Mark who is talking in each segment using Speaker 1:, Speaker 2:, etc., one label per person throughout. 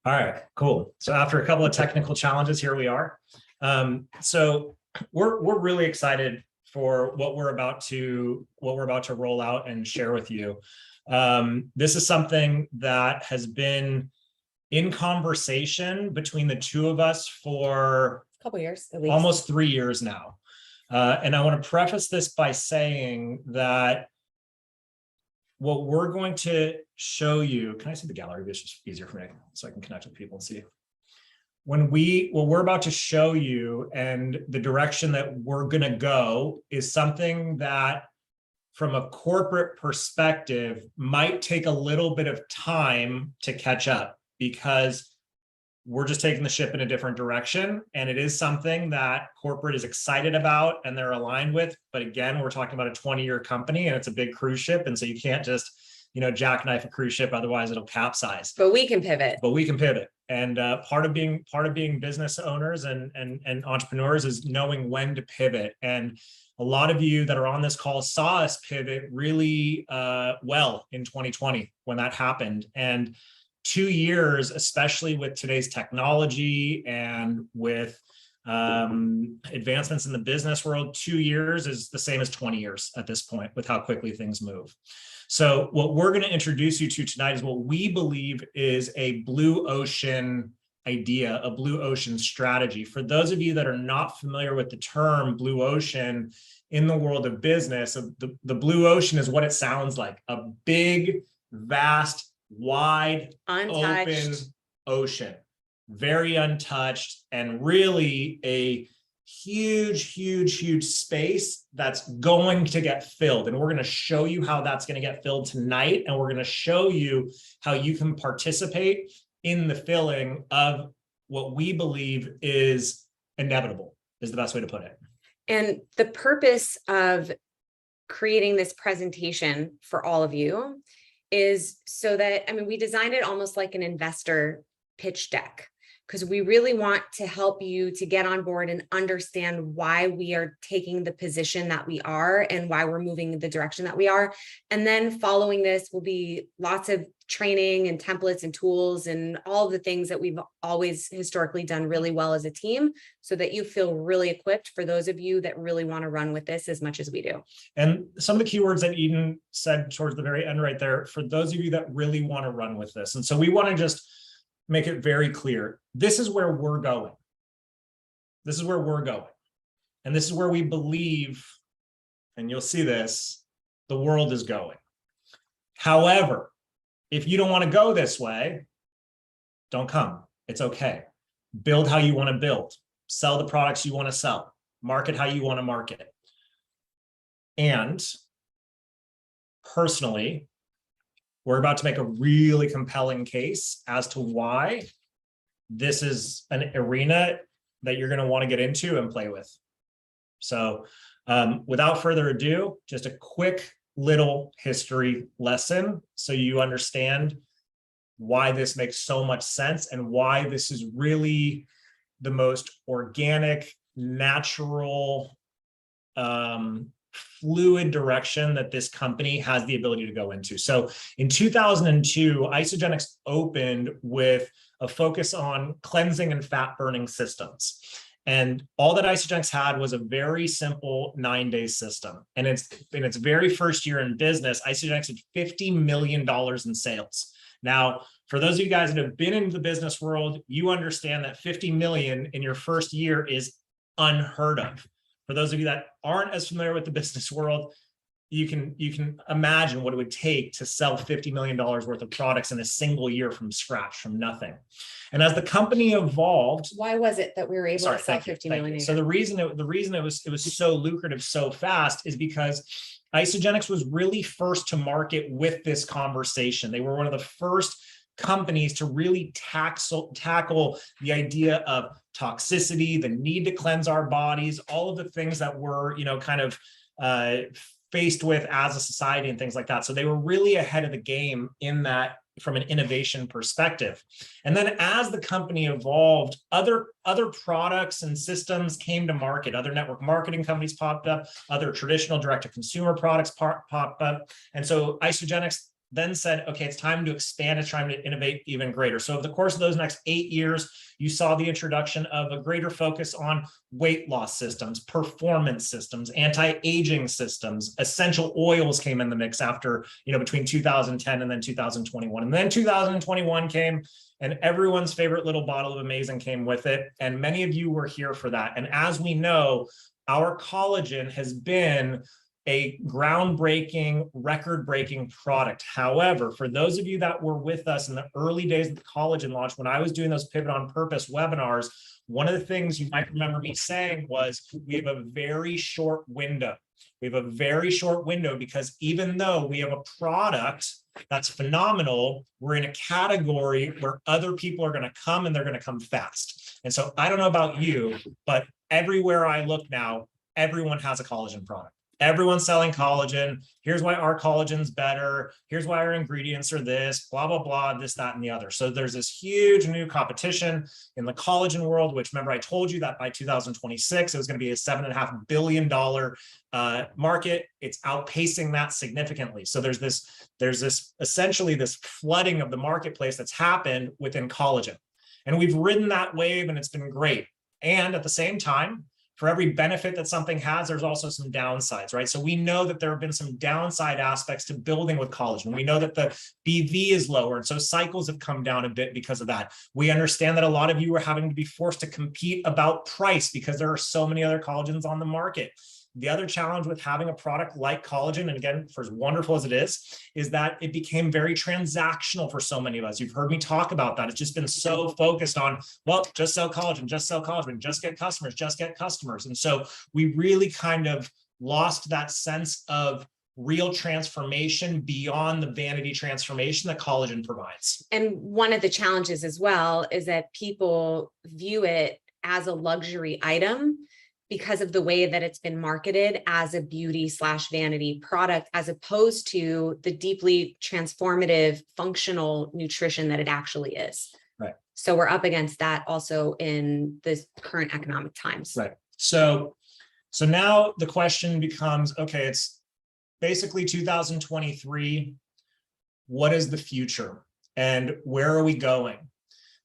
Speaker 1: All right, cool. So after a couple of technical challenges, here we are. So we're really excited for what we're about to roll out and share with you. This is something that has been in conversation between the two of us for
Speaker 2: a couple years, at least.
Speaker 1: Almost 3 years now. And I want to preface this by saying that what we're going to show you, can I see the gallery? It's just easier for me so I can connect with people and see. What we're about to show you and the direction that we're going to go is something that from a corporate perspective might take a little bit of time to catch up, because we're just taking the ship in a different direction. And it is something that corporate is excited about and they're aligned with. But again, we're talking about a 20-year company and it's a big cruise ship. And so you can't just, jackknife a cruise ship, otherwise it'll capsize.
Speaker 2: But we can pivot.
Speaker 1: And part of being business owners and entrepreneurs is knowing when to pivot. And a lot of you that are on this call saw us pivot really well in 2020 when that happened. And 2 years, especially with today's technology and with advancements in the business world, 2 years is the same as 20 years at this point with how quickly things move. So what we're going to introduce you to tonight is what we believe is a blue ocean idea, a blue ocean strategy. For those of you that are not familiar with the term blue ocean in the world of business, the blue ocean is what it sounds like: a big, vast, wide,
Speaker 2: untouched,
Speaker 1: open ocean, very untouched, and really a huge space that's going to get filled. And we're going to show you how that's going to get filled tonight. And we're going to show you how you can participate in the filling of what we believe is inevitable, is the best way to put it.
Speaker 2: And the purpose of creating this presentation for all of you is so that, we designed it almost like an investor pitch deck, because we really want to help you to get on board and understand why we are taking the position that we are and why we're moving the direction that we are. And then following this will be lots of training and templates and tools and all the things that we've always historically done really well as a team, so that you feel really equipped for those of you that really want to run with this as much as we do.
Speaker 1: And some of the keywords that Eden said towards the very end right there, for those of you that really want to run with this. And so we want to just make it very clear. This is where we're going. This is where we're going. And this is where we believe, and you'll see this, the world is going. However, if you don't want to go this way, don't come. It's okay. Build how you want to build. Sell the products you want to sell. Market how you want to market. And personally, we're about to make a really compelling case as to why this is an arena that you're going to want to get into and play with. So without further ado, just a quick little history lesson so you understand why this makes so much sense and why this is really the most organic, natural, fluid direction that this company has the ability to go into. So in 2002, Isagenix opened with a focus on cleansing and fat burning systems. And all that Isagenix had was a very simple 9-day system. And in its very first year in business, Isagenix had $50 million in sales. Now, for those of you guys that have been in the business world, you understand that 50 million in your first year is unheard of. For those of you that aren't as familiar with the business world, you can imagine what it would take to sell $50 million worth of products in a single year from scratch, from nothing. And as the company evolved,
Speaker 2: why was it that we were able to sell 50 million?
Speaker 1: So the reason it was so lucrative so fast is because Isagenix was really first to market with this conversation. They were one of the first companies to really tackle the idea of toxicity, the need to cleanse our bodies, all of the things that we're, kind of faced with as a society and things like that. So they were really ahead of the game in that from an innovation perspective. And then as the company evolved, other products and systems came to market. Other network marketing companies popped up, other traditional direct-to-consumer products popped up. And so Isagenix then said, okay, it's time to expand, it's time to innovate even greater. So over the course of those next 8 years, you saw the introduction of a greater focus on weight loss systems, performance systems, anti-aging systems. Essential oils came in the mix after, between 2010 and then 2021. And then 2021 came, and everyone's favorite little bottle of Amazing came with it. And many of you were here for that. And as we know, our collagen has been a groundbreaking, record-breaking product. However, for those of you that were with us in the early days of the collagen launch, when I was doing those Pivot on Purpose webinars, one of the things you might remember me saying was, we have a very short window. We have a very short window because even though we have a product that's phenomenal, we're in a category where other people are going to come and they're going to come fast. And so I don't know about you, but everywhere I look now, everyone has a collagen product. Everyone's selling collagen. Here's why our collagen's better. Here's why our ingredients are this, blah, blah, blah, this, that, and the other. So there's this huge new competition in the collagen world, which remember I told you that by 2026, it was going to be a $7.5 billion market. It's outpacing that significantly. So there's this essentially this flooding of the marketplace that's happened within collagen. And we've ridden that wave and it's been great. And at the same time, for every benefit that something has, there's also some downsides, right? So we know that there have been some downside aspects to building with collagen. We know that the BV is lower, and so cycles have come down a bit because of that. We understand that a lot of you are having to be forced to compete about price because there are so many other collagens on the market. The other challenge with having a product like collagen, and again, for as wonderful as it is that it became very transactional for so many of us. You've heard me talk about that. It's just been so focused on, well, just sell collagen, just get customers. And so we really kind of lost that sense of real transformation beyond the vanity transformation that collagen provides.
Speaker 2: And one of the challenges as well is that people view it as a luxury item because of the way that it's been marketed as a beauty/vanity product, as opposed to the deeply transformative, functional nutrition that it actually is.
Speaker 1: Right.
Speaker 2: So we're up against that also in this current economic times.
Speaker 1: Right. So now the question becomes, okay, it's basically 2023. What is the future and where are we going?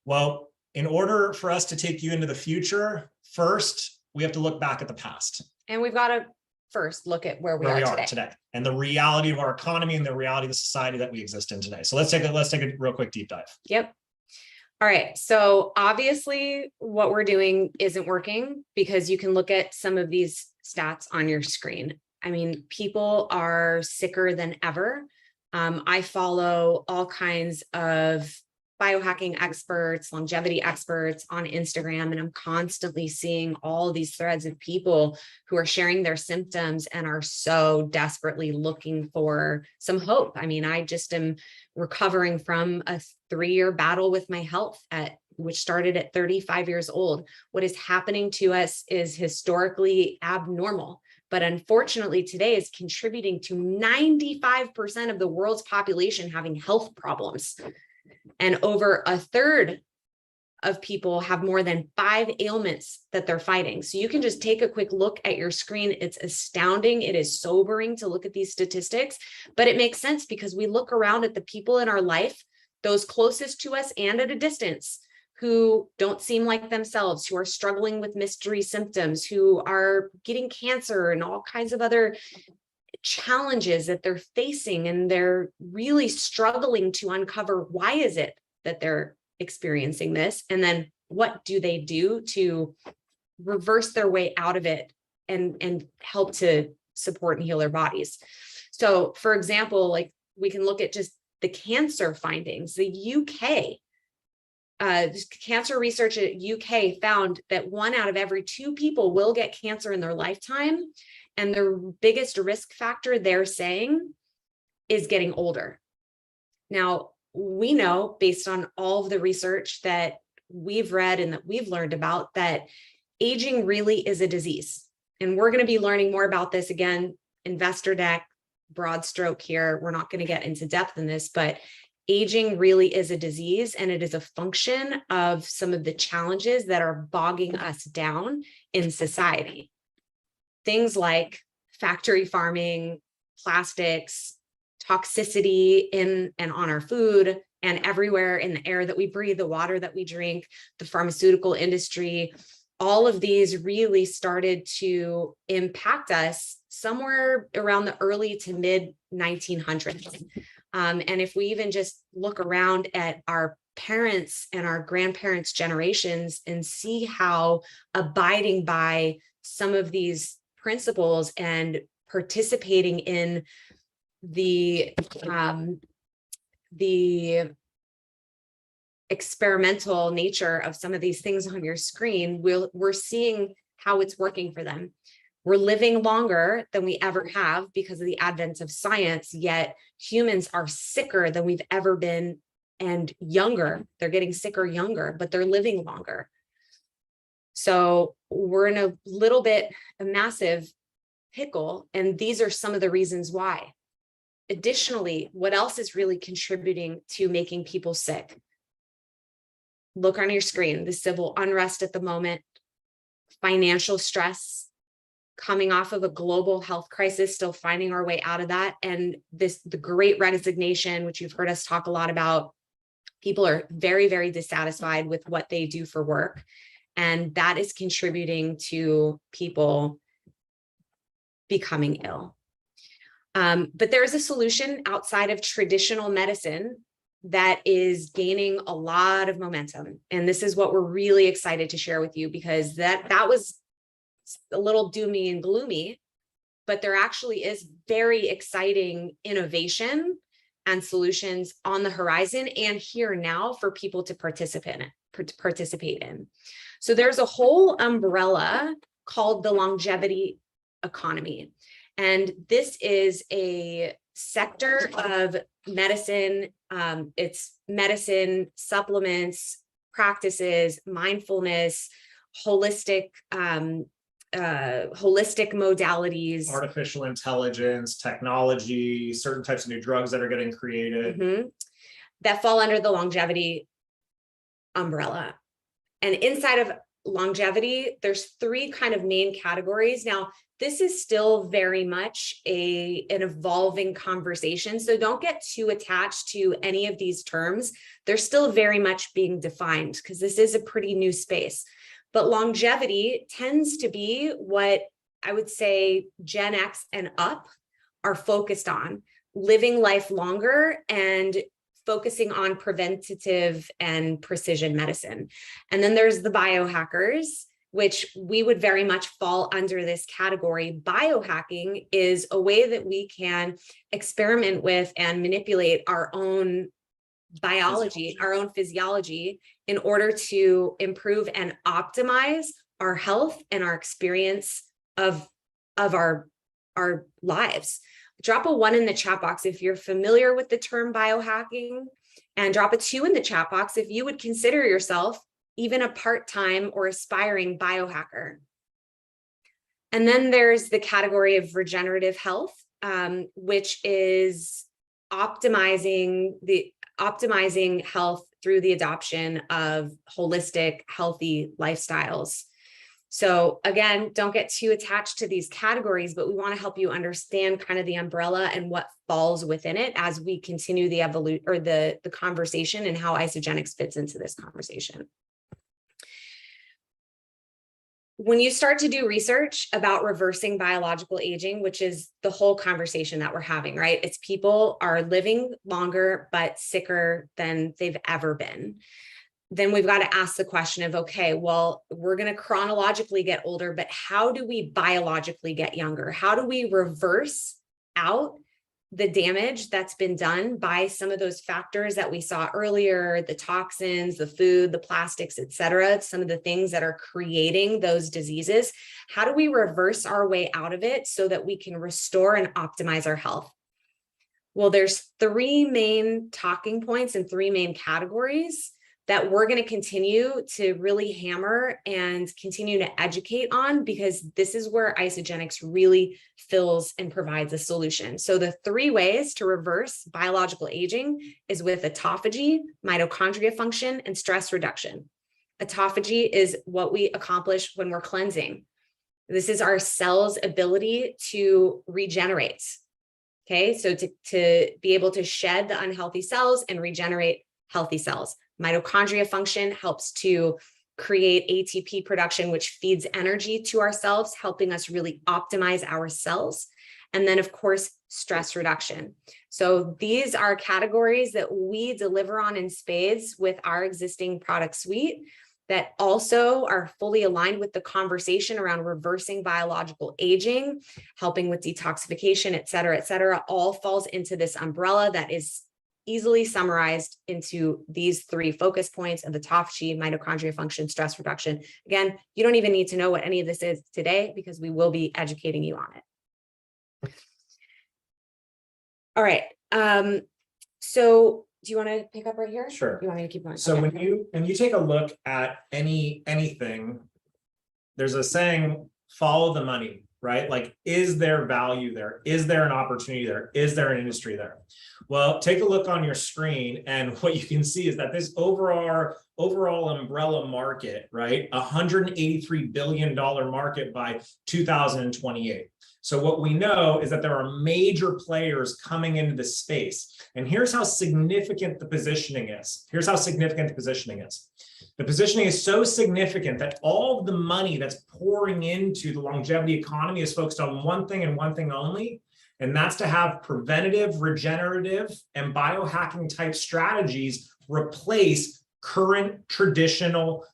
Speaker 1: Well, in order for us to take you into the future, first, we have to look back at the past.
Speaker 2: And we've got to first look at where we are today
Speaker 1: and the reality of our economy and the reality of the society that we exist in today. So let's take a real quick deep dive.
Speaker 2: Yep. All right. So obviously what we're doing isn't working because you can look at some of these stats on your screen. I mean, people are sicker than ever. I follow all kinds of biohacking experts, longevity experts on Instagram, and I'm constantly seeing all these threads of people who are sharing their symptoms and are so desperately looking for some hope. I mean, I just am recovering from a 3-year battle with my health which started at 35 years old. What is happening to us is historically abnormal, but unfortunately today is contributing to 95% of the world's population having health problems. And over a third of people have more than 5 ailments that they're fighting. So you can just take a quick look at your screen. It's astounding. It is sobering to look at these statistics, but it makes sense because we look around at the people in our life, those closest to us and at a distance, who don't seem like themselves, who are struggling with mystery symptoms, who are getting cancer and all kinds of other challenges that they're facing, and they're really struggling to uncover why is it that they're experiencing this, and then what do they do to reverse their way out of it and help to support and heal their bodies. So for example, like we can look at just the cancer findings. The UK cancer research at UK found that 1 out of every 2 people will get cancer in their lifetime. And the biggest risk factor they're saying is getting older. Now, we know based on all of the research that we've read and that we've learned about that aging really is a disease. And we're going to be learning more about this again, investor deck, broad stroke here. We're not going to get into depth in this, but aging really is a disease, and it is a function of some of the challenges that are bogging us down in society. Things like factory farming, plastics, toxicity in and on our food and everywhere in the air that we breathe, the water that we drink, the pharmaceutical industry, all of these really started to impact us somewhere around the early to mid 1900s. And if we even just look around at our parents and our grandparents' generations and see how abiding by some of these principles and participating in the experimental nature of some of these things on your screen, we're seeing how it's working for them. We're living longer than we ever have because of the advent of science, yet humans are sicker than we've ever been and younger. They're getting sicker younger, but they're living longer. So we're in a massive pickle, and these are some of the reasons why. Additionally, what else is really contributing to making people sick? Look on your screen, the civil unrest at the moment, financial stress, coming off of a global health crisis, still finding our way out of that. And the great resignation, which you've heard us talk a lot about. People are very, very dissatisfied with what they do for work. And that is contributing to people becoming ill. But there's a solution outside of traditional medicine that is gaining a lot of momentum. And this is what we're really excited to share with you, because that was a little doomy and gloomy, but there actually is very exciting innovation and solutions on the horizon and here now for people to participate in. So there's a whole umbrella called the longevity economy. And this is a sector of medicine. It's medicine, supplements, practices, mindfulness, holistic modalities,
Speaker 1: artificial intelligence, technology, certain types of new drugs that are getting created.
Speaker 2: That fall under the longevity umbrella. And inside of longevity, there's three kind of main categories. Now, this is still very much an evolving conversation. So don't get too attached to any of these terms. They're still very much being defined because this is a pretty new space. But longevity tends to be what I would say Gen X and up are focused on, living life longer and focusing on preventative and precision medicine. And then there's the biohackers, which we would very much fall under this category. Biohacking is a way that we can experiment with and manipulate our own biology, our own physiology, in order to improve and optimize our health and our experience of our lives. Drop a 1 in the chat box if you're familiar with the term biohacking, and drop a 2 in the chat box if you would consider yourself even a part-time or aspiring biohacker. And then there's the category of regenerative health, which is optimizing health through the adoption of holistic, healthy lifestyles. So again, don't get too attached to these categories, but we want to help you understand kind of the umbrella and what falls within it as we continue the evolution or the conversation and how Isagenix fits into this conversation. When you start to do research about reversing biological aging, which is the whole conversation that we're having, right? It's people are living longer, but sicker than they've ever been. Then we've got to ask the question of, okay, well, we're going to chronologically get older, but how do we biologically get younger? How do we reverse out the damage that's been done by some of those factors that we saw earlier, the toxins, the food, the plastics, et cetera, some of the things that are creating those diseases? How do we reverse our way out of it so that we can restore and optimize our health? Well, there's 3 main talking points and 3 main categories that we're going to continue to really hammer and continue to educate on, because this is where Isagenix really fills and provides a solution. So the 3 ways to reverse biological aging is with autophagy, mitochondria function, and stress reduction. Autophagy is what we accomplish when we're cleansing. This is our cells' ability to regenerate. Okay, so to be able to shed the unhealthy cells and regenerate healthy cells. Mitochondria function helps to create ATP production, which feeds energy to our cells, helping us really optimize our cells. And then, of course, stress reduction. So these are categories that we deliver on in spades with our existing product suite that also are fully aligned with the conversation around reversing biological aging, helping with detoxification, et cetera, all falls into this umbrella that is easily summarized into these 3 focus points of autophagy, mitochondria function, stress reduction. Again, you don't even need to know what any of this is today because we will be educating you on it. All right. So do you want to pick up right here?
Speaker 1: Sure.
Speaker 2: You want me to keep going?
Speaker 1: So
Speaker 2: Okay.
Speaker 1: when you take a look at anything, there's a saying, follow the money, right? Like, is there value there? Is there an opportunity there? Is there an industry there? Well, take a look on your screen, and what you can see is that this overall umbrella market, right? $183 billion market by 2028. So what we know is that there are major players coming into this space. And here's how significant the positioning is. Here's how significant the positioning is. The positioning is so significant that all of the money that's pouring into the longevity economy is focused on one thing and one thing only, and that's to have preventative, regenerative, and biohacking type strategies replace current traditional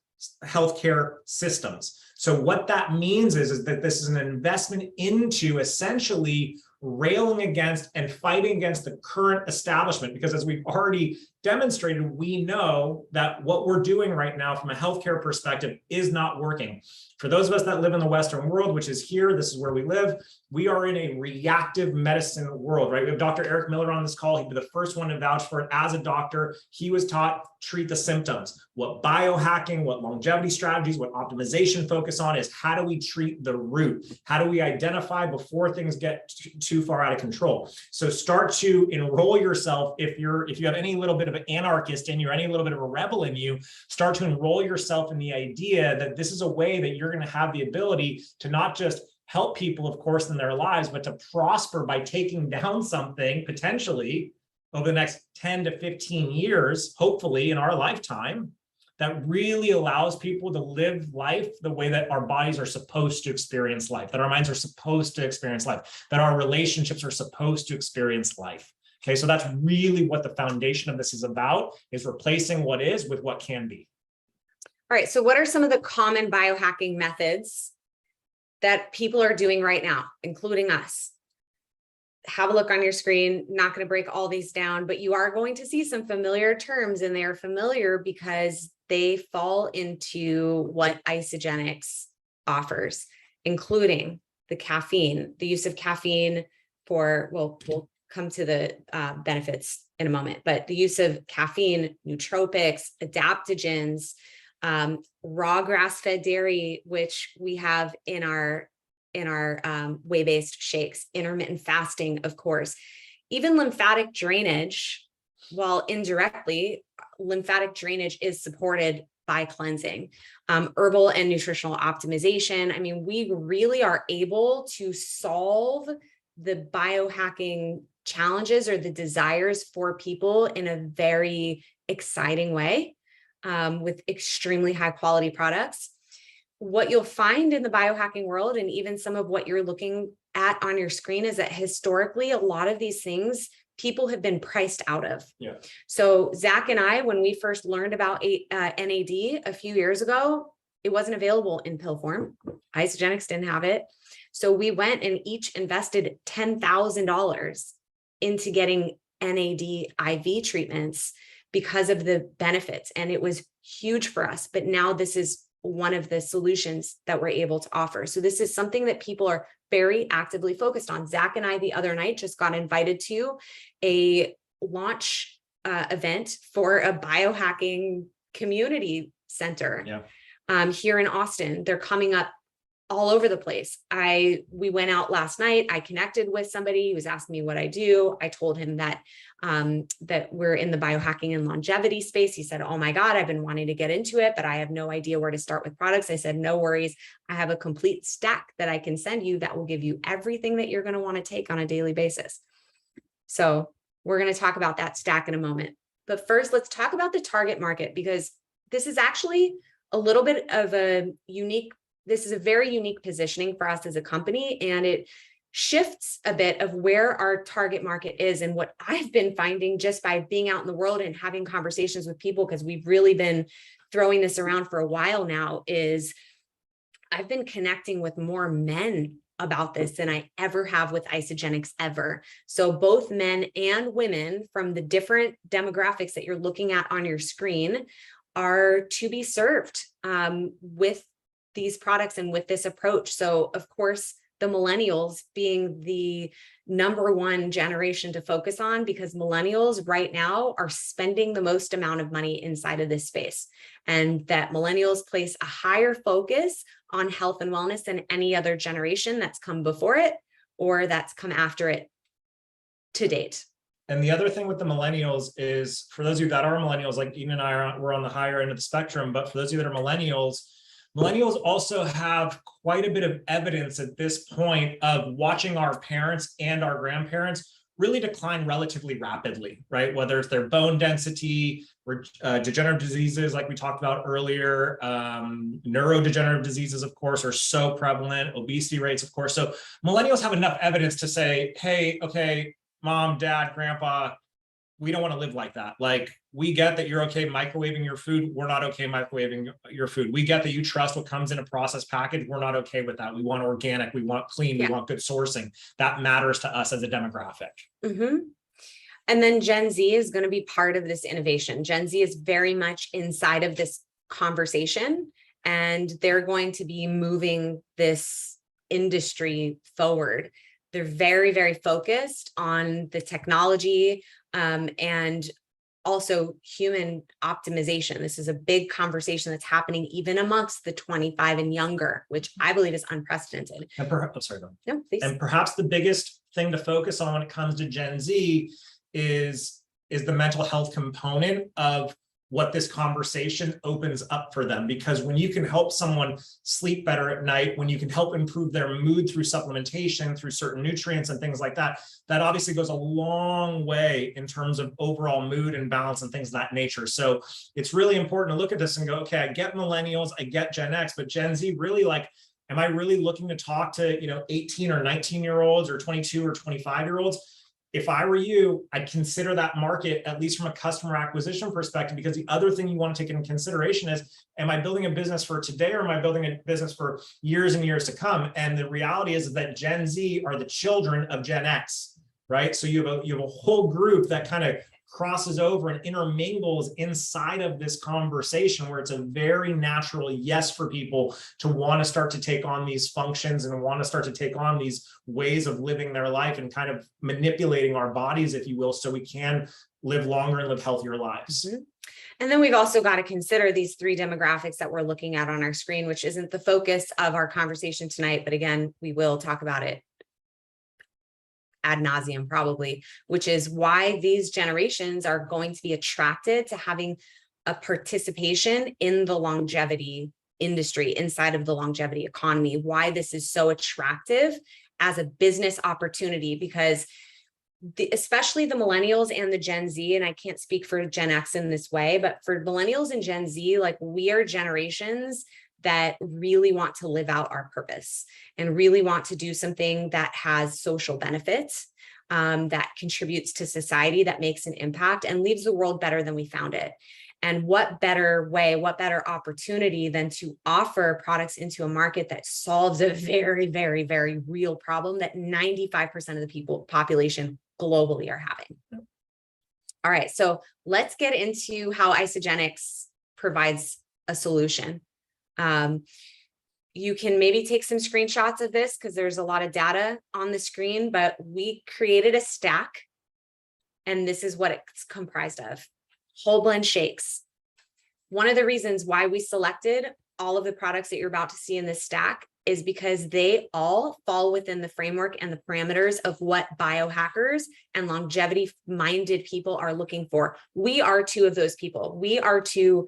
Speaker 1: healthcare systems. So what that means is that this is an investment into essentially railing against and fighting against the current establishment, because as we've already demonstrated, we know that what we're doing right now from a healthcare perspective is not working. For those of us that live in the Western world, which is here, this is where we live, we are in a reactive medicine world, right? We have Dr. Eric Miller on this call. He'd be the first one to vouch for it. As a doctor, he was taught treat the symptoms. What biohacking, what longevity strategies, what optimization focus on is how do we treat the root? How do we identify before things get too far out of control? So start to enroll yourself. If you have any little bit of an anarchist in you, or any little bit of a rebel in you, start to enroll yourself in the idea that this is a way that you're going to have the ability to not just help people, of course, in their lives, but to prosper by taking down something potentially over the next 10 to 15 years, hopefully in our lifetime, that really allows people to live life the way that our bodies are supposed to experience life, that our minds are supposed to experience life, that our relationships are supposed to experience life. Okay, so that's really what the foundation of this is about, is replacing what is with what can be.
Speaker 2: All right, so what are some of the common biohacking methods that people are doing right now, including us? Have a look on your screen. Not going to break all these down, but you are going to see some familiar terms, and they are familiar because they fall into what Isagenix offers, including the caffeine, the use of caffeine for, well, we'll come to the benefits in a moment, but the use of caffeine, nootropics, adaptogens, raw grass-fed dairy, which we have in our whey-based shakes, intermittent fasting, of course, even lymphatic drainage. While indirectly, lymphatic drainage is supported by cleansing, herbal and nutritional optimization. I mean, we really are able to solve the biohacking challenges or the desires for people in a very exciting way, with extremely high quality products. What you'll find in the biohacking world, and even some of what you're looking at on your screen, is that historically, a lot of these things people have been priced out of.
Speaker 1: Yeah.
Speaker 2: So Zach and I, when we first learned about NAD a few years ago, it wasn't available in pill form. Isagenix didn't have it. So we went and each invested $10,000 into getting NAD IV treatments because of the benefits. And it was huge for us. But now this is one of the solutions that we're able to offer. So this is something that people are very actively focused on. Zach and I, the other night, just got invited to a launch event for a biohacking community center here in Austin. They're coming up all over the place. We went out last night. I connected with somebody. He was asking me what I do. I told him that that we're in the biohacking and longevity space. He said, "Oh my God, I've been wanting to get into it, but I have no idea where to start with products." I said, "No worries. I have a complete stack that I can send you that will give you everything that you're going to want to take on a daily basis." So we're going to talk about that stack in a moment. But first, let's talk about the target market, because this is actually a little bit of this is a very unique positioning for us as a company, and it shifts a bit of where our target market is. And what I've been finding just by being out in the world and having conversations with people, because we've really been throwing this around for a while now, is I've been connecting with more men about this than I ever have with Isagenix ever. So both men and women from the different demographics that you're looking at on your screen are to be served with these products and with this approach. So of course, the millennials being the number one generation to focus on, because millennials right now are spending the most amount of money inside of this space, and that millennials place a higher focus on health and wellness than any other generation that's come before it or that's come after it to date.
Speaker 1: And the other thing with the millennials is, for those of you that are millennials, like Eden and I we're on the higher end of the spectrum, but for those of you that are millennials also have quite a bit of evidence at this point of watching our parents and our grandparents really decline relatively rapidly, right? Whether it's their bone density, or degenerative diseases like we talked about earlier, neurodegenerative diseases, of course, are so prevalent, obesity rates, of course. So millennials have enough evidence to say, hey, okay, mom, dad, grandpa, we don't want to live like that. Like, we get that you're okay microwaving your food. We're not okay microwaving your food. We get that you trust what comes in a processed package. We're not okay with that. We want organic. We want clean. We want good sourcing. That matters to us as a demographic.
Speaker 2: Mm-hmm. And then Gen Z is going to be part of this innovation. Gen Z is very much inside of this conversation, and they're going to be moving this industry forward. They're very, very focused on the technology and also human optimization. This is a big conversation that's happening even amongst the 25 and younger, which I believe is unprecedented.
Speaker 1: And perhaps,
Speaker 2: No, please.
Speaker 1: And perhaps the biggest thing to focus on when it comes to Gen Z is the mental health component of what this conversation opens up for them. Because when you can help someone sleep better at night, when you can help improve their mood through supplementation, through certain nutrients and things like that, that obviously goes a long way in terms of overall mood and balance and things of that nature. So it's really important to look at this and go, okay, I get millennials, I get Gen X, but Gen Z really, like, am I really looking to talk to, 18 or 19-year-olds or 22 or 25-year-olds? If I were you, I'd consider that market, at least from a customer acquisition perspective, because the other thing you want to take into consideration is, am I building a business for today, or am I building a business for years and years to come? And the reality is that Gen Z are the children of Gen X, right? So you have a whole group that kind of crosses over and intermingles inside of this conversation, where it's a very natural yes for people to want to start to take on these functions and want to start to take on these ways of living their life and kind of manipulating our bodies, if you will, so we can live longer and live healthier lives.
Speaker 2: Mm-hmm. And then we've also got to consider these three demographics that we're looking at on our screen, which isn't the focus of our conversation tonight, but again, we will talk about it ad nauseum probably, which is why these generations are going to be attracted to having a participation in the longevity industry, inside of the longevity economy, why this is so attractive as a business opportunity, because especially the millennials and the Gen Z, and I can't speak for Gen X in this way, but for millennials and Gen Z, like, we are generations that really want to live out our purpose and really want to do something that has social benefits, that contributes to society, that makes an impact and leaves the world better than we found it. And what better way, what better opportunity than to offer products into a market that solves a very, very, very real problem that 95% of the population globally are having. All right, so let's get into how Isagenix provides a solution. You can maybe take some screenshots of this because there's a lot of data on the screen, but we created a stack, and this is what it's comprised of. Whole blend shakes. One of the reasons why we selected all of the products that you're about to see in this stack is because they all fall within the framework and the parameters of what biohackers and longevity-minded people are looking for. We are two of those people. We are two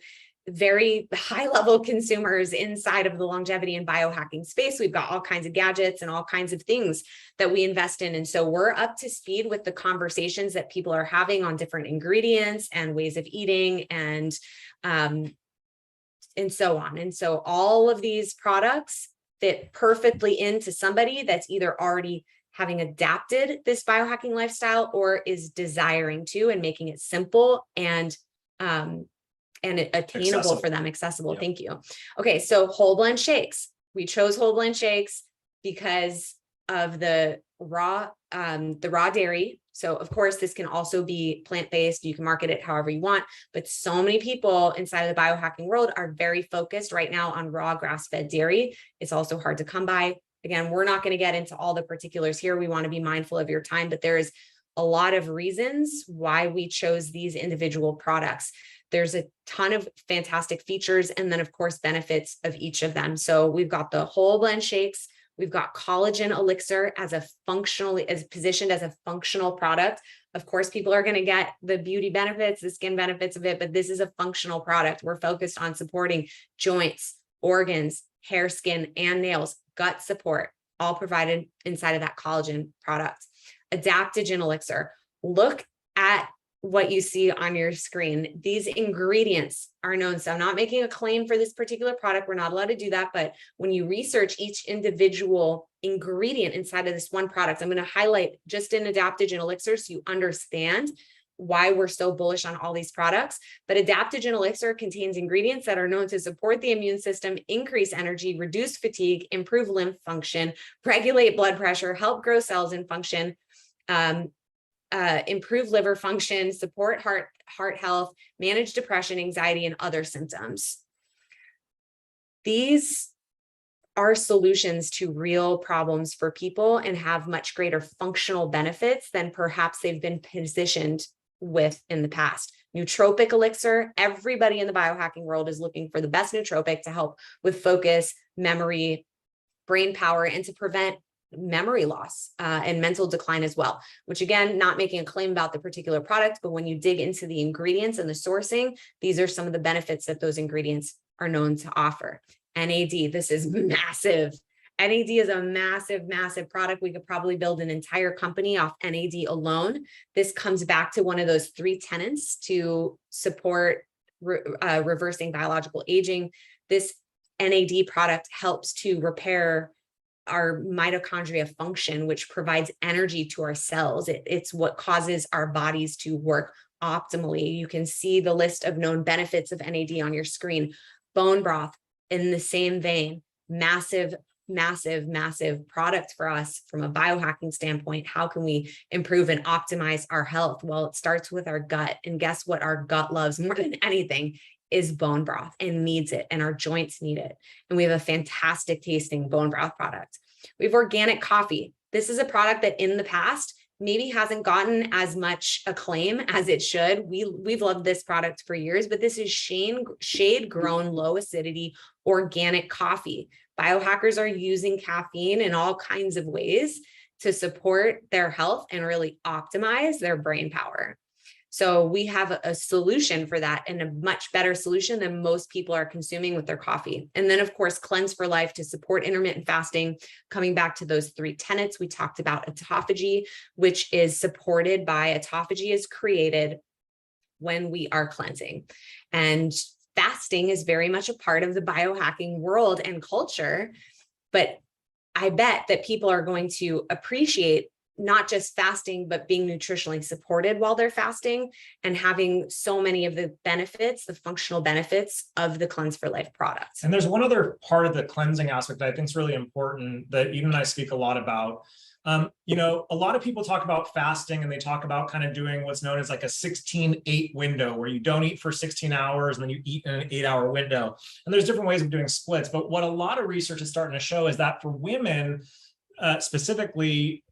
Speaker 2: very high level consumers inside of the longevity and biohacking space. We've got all kinds of gadgets and all kinds of things that we invest in. And so we're up to speed with the conversations that people are having on different ingredients and ways of eating and so on. And so all of these products fit perfectly into somebody that's either already having adapted this biohacking lifestyle or is desiring to, and making it simple and attainable
Speaker 1: Accessible.
Speaker 2: for them, accessible.
Speaker 1: Yep.
Speaker 2: Thank you. Okay, so whole blend shakes. We chose whole blend shakes because of the raw dairy. So of course, this can also be plant-based. You can market it however you want, but so many people inside of the biohacking world are very focused right now on raw grass-fed dairy. It's also hard to come by. Again, we're not going to get into all the particulars here. We want to be mindful of your time, but there is a lot of reasons why we chose these individual products. There's a ton of fantastic features and then of course benefits of each of them. So we've got the whole blend shakes. We've got collagen elixir as positioned as a functional product. Of course, people are going to get the beauty benefits, the skin benefits of it, but this is a functional product. We're focused on supporting joints, organs, hair, skin, and nails, gut support, all provided inside of that collagen product. Adaptogen elixir. Look at what you see on your screen. These ingredients are known. So I'm not making a claim for this particular product. We're not allowed to do that. But when you research each individual ingredient inside of this one product, I'm going to highlight just an adaptogen elixir so you understand why we're so bullish on all these products. But adaptogen elixir contains ingredients that are known to support the immune system, increase energy, reduce fatigue, improve lymph function, regulate blood pressure, help grow cells and function, improve liver function, support heart health, manage depression, anxiety, and other symptoms. These are solutions to real problems for people and have much greater functional benefits than perhaps they've been positioned with in the past. Nootropic elixir. Everybody in the biohacking world is looking for the best nootropic to help with focus, memory, brain power, and to prevent memory loss and mental decline as well, which again, not making a claim about the particular product, but when you dig into the ingredients and the sourcing, these are some of the benefits that those ingredients are known to offer. NAD, this is massive. NAD is a massive, massive product. We could probably build an entire company off NAD alone. This comes back to one of those 3 tenets to support reversing biological aging. This NAD product helps to repair our mitochondria function, which provides energy to our cells. It's what causes our bodies to work optimally. You can see the list of known benefits of NAD on your screen. Bone broth, in the same vein, massive, massive, massive product for us from a biohacking standpoint. How can we improve and optimize our health? Well, it starts with our gut. And guess what our gut loves more than anything is bone broth and needs it, and our joints need it. And we have a fantastic tasting bone broth product. We have organic coffee. This is a product that in the past maybe hasn't gotten as much acclaim as it should. We've loved this product for years, but this is shade grown, low acidity, organic coffee. Biohackers are using caffeine in all kinds of ways to support their health and really optimize their brain power. So we have a solution for that, and a much better solution than most people are consuming with their coffee. And then of course, Cleanse for Life to support intermittent fasting. Coming back to those 3 tenets, we talked about autophagy, which is supported by autophagy is created when we are cleansing. And fasting is very much a part of the biohacking world and culture, but I bet that people are going to appreciate not just fasting, but being nutritionally supported while they're fasting and having so many of the benefits, the functional benefits of the Cleanse for Life products.
Speaker 1: And there's one other part of the cleansing aspect that I think is really important that Eden and I speak a lot about. A lot of people talk about fasting and they talk about kind of doing what's known as like a 16-8 window, where you don't eat for 16 hours and then you eat in an 8-hour window. And there's different ways of doing splits. But what a lot of research is starting to show is that for women specifically,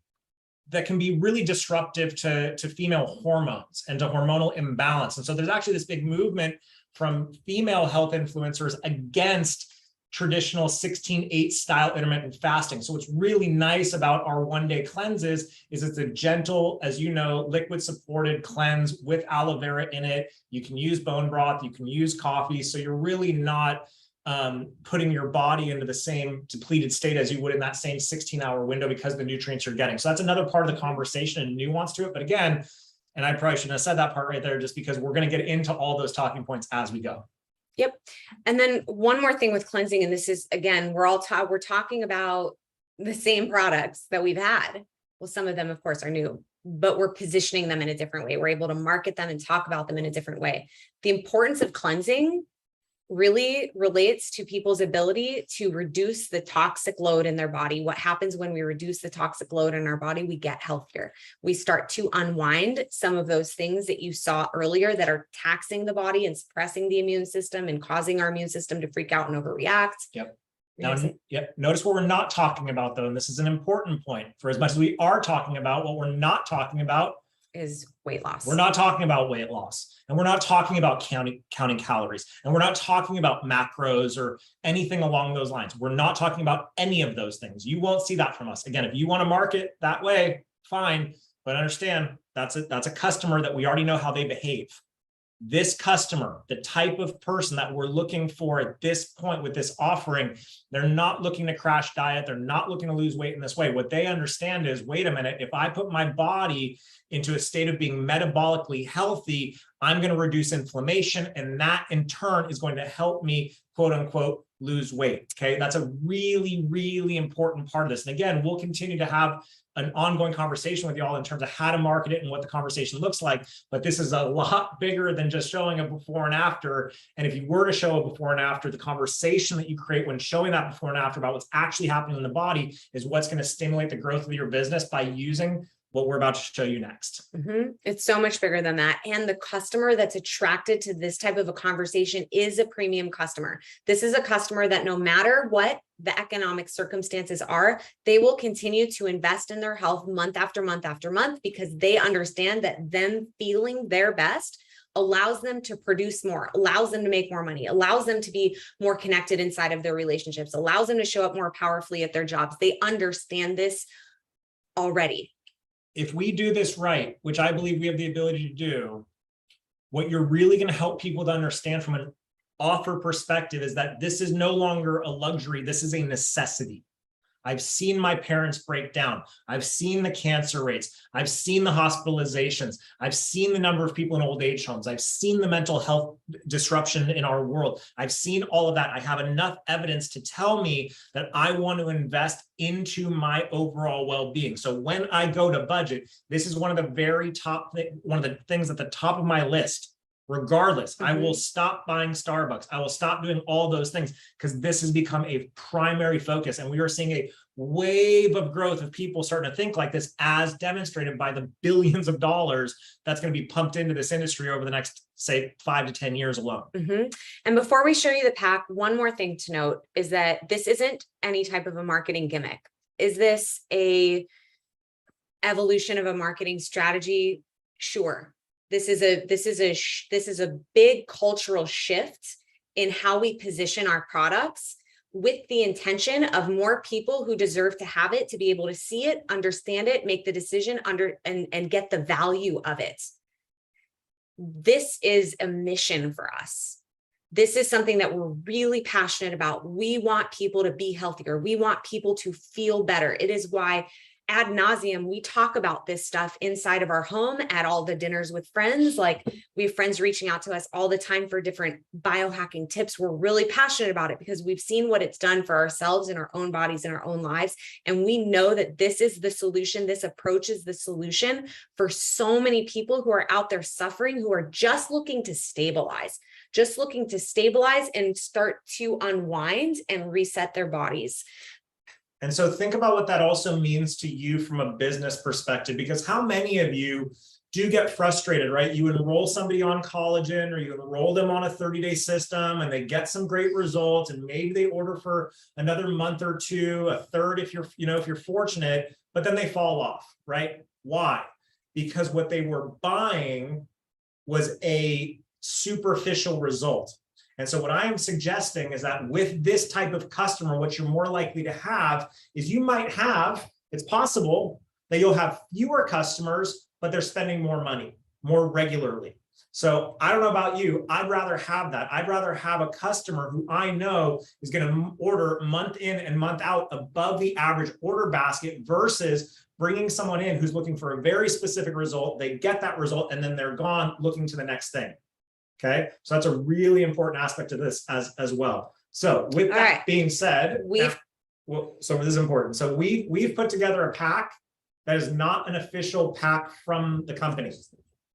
Speaker 1: that can be really disruptive to female hormones and to hormonal imbalance. And so there's actually this big movement from female health influencers against traditional 16/8 style intermittent fasting. So what's really nice about our 1-day cleanses is it's a gentle, as you know, liquid supported cleanse with aloe vera in it. You can use bone broth, you can use coffee. So you're really not putting your body into the same depleted state as you would in that same 16-hour window because of the nutrients you're getting. So that's another part of the conversation and nuance to it. But again, and I probably shouldn't have said that part right there just because we're going to get into all those talking points as we go.
Speaker 2: Yep. And then one more thing with cleansing, and this is, again, we're talking about the same products that we've had. Well, some of them, of course, are new, but we're positioning them in a different way. We're able to market them and talk about them in a different way. The importance of cleansing really relates to people's ability to reduce the toxic load in their body. What happens when we reduce the toxic load in our body? We get healthier. We start to unwind some of those things that you saw earlier that are taxing the body and suppressing the immune system and causing our immune system to freak out and overreact.
Speaker 1: Yep. Now, notice what we're not talking about, though, and this is an important point. For as much as we are talking about, what we're not talking about
Speaker 2: is weight loss.
Speaker 1: We're not talking about weight loss, and we're not talking about counting calories, and we're not talking about macros or anything along those lines. We're not talking about any of those things. You won't see that from us. Again, if you want to market that way, fine, but understand that's a customer that we already know how they behave. This customer, the type of person that we're looking for at this point with this offering, they're not looking to crash diet. They're not looking to lose weight in this way. What they understand is, wait a minute, if I put my body into a state of being metabolically healthy, I'm going to reduce inflammation. And that in turn is going to help me, quote unquote, lose weight. Okay. That's a really, really important part of this. And again, we'll continue to have an ongoing conversation with y'all in terms of how to market it and what the conversation looks like. But this is a lot bigger than just showing a before and after. And if you were to show a before and after, the conversation that you create when showing that before and after about what's actually happening in the body is what's going to stimulate the growth of your business by using what we're about to show you next.
Speaker 2: It's so much bigger than that. And the customer that's attracted to this type of a conversation is a premium customer. This is a customer that no matter what the economic circumstances are, they will continue to invest in their health month after month after month because they understand that them feeling their best allows them to produce more, allows them to make more money, allows them to be more connected inside of their relationships, allows them to show up more powerfully at their jobs. They understand this already.
Speaker 1: If we do this right, which I believe we have the ability to do, what you're really going to help people to understand from an offer perspective is that this is no longer a luxury. This is a necessity. I've seen my parents break down. I've seen the cancer rates. I've seen the hospitalizations. I've seen the number of people in old age homes. I've seen the mental health disruption in our world. I've seen all of that. I have enough evidence to tell me that I want to invest into my overall well-being. So when I go to budget, this is one of the very top, one of the things at the top of my list. Regardless, I will stop buying Starbucks. I will stop doing all those things because this has become a primary focus. And we are seeing a wave of growth of people starting to think like this, as demonstrated by the billions of dollars that's going to be pumped into this industry over the next, say, 5 to 10 years alone.
Speaker 2: And before we show you the pack, one more thing to note is that this isn't any type of a marketing gimmick. Is this a evolution of a marketing strategy? Sure. This is a big cultural shift in how we position our products with the intention of more people who deserve to have it to be able to see it, understand it, make the decision and get the value of it. This is a mission for us. This is something that we're really passionate about. We want people to be healthier. We want people to feel better. It is why ad nauseum, we talk about this stuff inside of our home at all the dinners with friends. Like, we have friends reaching out to us all the time for different biohacking tips. We're really passionate about it because we've seen what it's done for ourselves in our own bodies, in our own lives. And we know that this is the solution. This approach is the solution for so many people who are out there suffering, who are just looking to stabilize and start to unwind and reset their bodies.
Speaker 1: And so think about what that also means to you from a business perspective, because how many of you do get frustrated, right? You enroll somebody on collagen, or you enroll them on a 30-day system and they get some great results, and maybe they order for another month or two, a third if you're fortunate, but then they fall off, right? Why? Because what they were buying was a superficial result. And so what I am suggesting is that with this type of customer, what you're more likely to have is you might have, it's possible that you'll have fewer customers, but they're spending more money more regularly. So I don't know about you, I'd rather have that. I'd rather have a customer who I know is going to order month in and month out above the average order basket versus bringing someone in who's looking for a very specific result. They get that result and then they're gone looking to the next thing. Okay, so that's a really important aspect of this as well. So with that being said, so this is important. So we've put together a pack that is not an official pack from the company.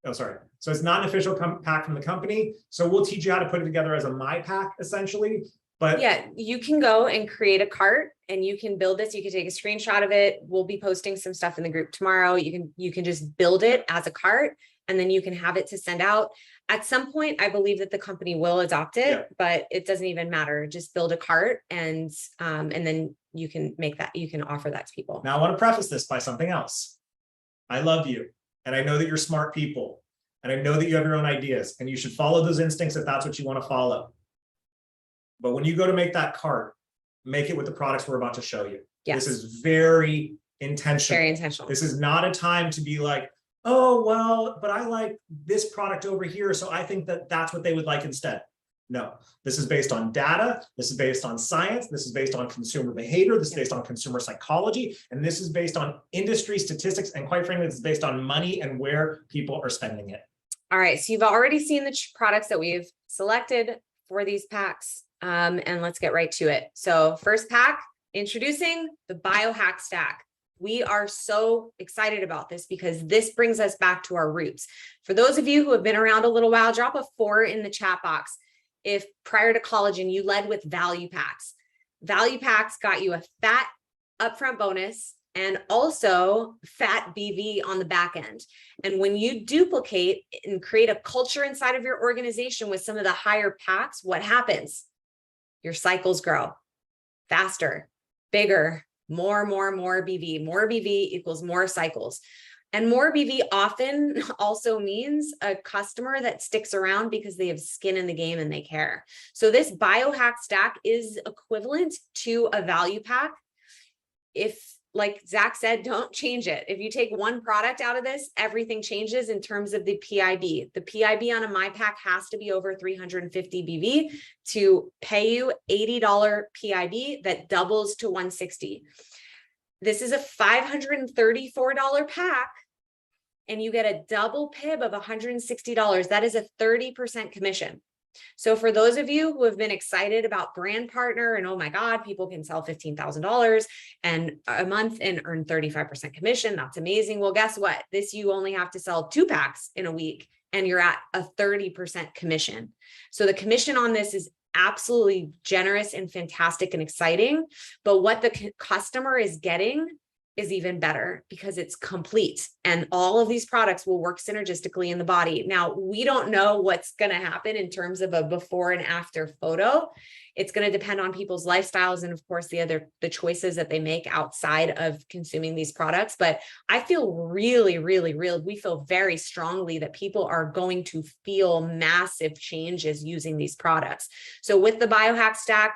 Speaker 1: Oh, sorry. So it's not an official pack from the company. So we'll teach you how to put it together as a My Pack, essentially. But
Speaker 2: yeah, you can go and create a cart and you can build this. You can take a screenshot of it. We'll be posting some stuff in the group tomorrow. You can just build it as a cart and then you can have it to send out. At some point, I believe that the company will adopt it, but it doesn't even matter. Just build a cart and then you can offer that to people.
Speaker 1: Now I want to preface this by something else. I love you. And I know that you're smart people. And I know that you have your own ideas and you should follow those instincts if that's what you want to follow. But when you go to make that cart, make it with the products we're about to show you.
Speaker 2: Yes.
Speaker 1: This is very intentional.
Speaker 2: Very intentional.
Speaker 1: This is not a time to be like, oh, well, but I like this product over here, so I think that that's what they would like instead. No, this is based on data. This is based on science. This is based on consumer behavior. This is based on consumer psychology. And this is based on industry statistics. And quite frankly, this is based on money and where people are spending it.
Speaker 2: All right. So you've already seen the products that we've selected for these packs. And let's get right to it. So first pack, introducing the Biohack Stack. We are so excited about this because this brings us back to our roots. For those of you who have been around a little while, drop a 4 in the chat box. If prior to collagen, you led with value packs. Value packs got you a fat upfront bonus and also fat BV on the back end. And when you duplicate and create a culture inside of your organization with some of the higher packs, what happens? Your cycles grow faster, bigger, more BV. More BV equals more cycles. And more BV often also means a customer that sticks around because they have skin in the game and they care. So this Biohack Stack is equivalent to a value pack. If, like Zach said, don't change it. If you take one product out of this, everything changes in terms of the PIB. The PIB on a My Pack has to be over 350 BV to pay you $80 PIB that doubles to $160. This is a $534 pack and you get a double PIB of $160. That is a 30% commission. So for those of you who have been excited about brand partner and, oh my God, people can sell $15,000 and a month and earn 35% commission. That's amazing. Well, guess what? You only have to sell 2 packs in a week and you're at a 30% commission. So the commission on this is absolutely generous and fantastic and exciting. But what the customer is getting is even better because it's complete and all of these products will work synergistically in the body. Now, we don't know what's going to happen in terms of a before and after photo. It's going to depend on people's lifestyles and of course the choices that they make outside of consuming these products. But I feel we feel very strongly that people are going to feel massive changes using these products. So with the Biohack Stack,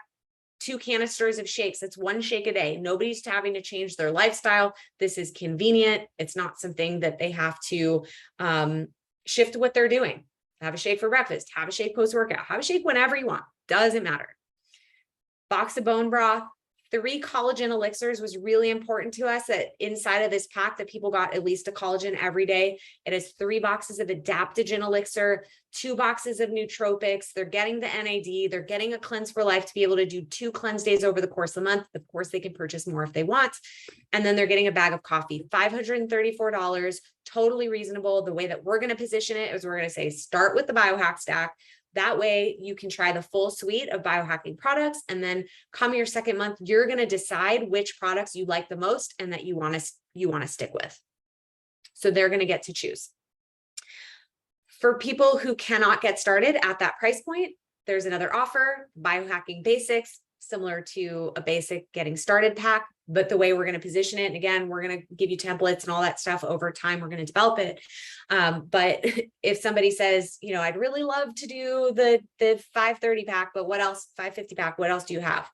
Speaker 2: 2 canisters of shakes. That's 1 shake a day. Nobody's having to change their lifestyle. This is convenient. It's not something that they have to shift what they're doing. Have a shake for breakfast, have a shake post-workout, have a shake whenever you want. Doesn't matter. Box of bone broth, 3 collagen elixirs was really important to us that inside of this pack that people got at least a collagen every day. It has 3 boxes of adaptogen elixir, 2 boxes of nootropics. They're getting the NAD. They're getting a cleanse for life to be able to do 2 cleanse days over the course of the month. Of course, they can purchase more if they want. And then they're getting a bag of coffee, $534, totally reasonable. The way that we're going to position it is we're going to say, start with the Biohack Stack. That way you can try the full suite of biohacking products. And then come your second month, you're going to decide which products you like the most and that you want to stick with. So they're going to get to choose. For people who cannot get started at that price point, there's another offer, Biohacking Basics, similar to a basic getting started pack, but the way we're going to position it, and again, we're going to give you templates and all that stuff over time, we're going to develop it. But if somebody says, you know, I'd really love to do the 530 pack, but what else, 550 pack, what else do you have?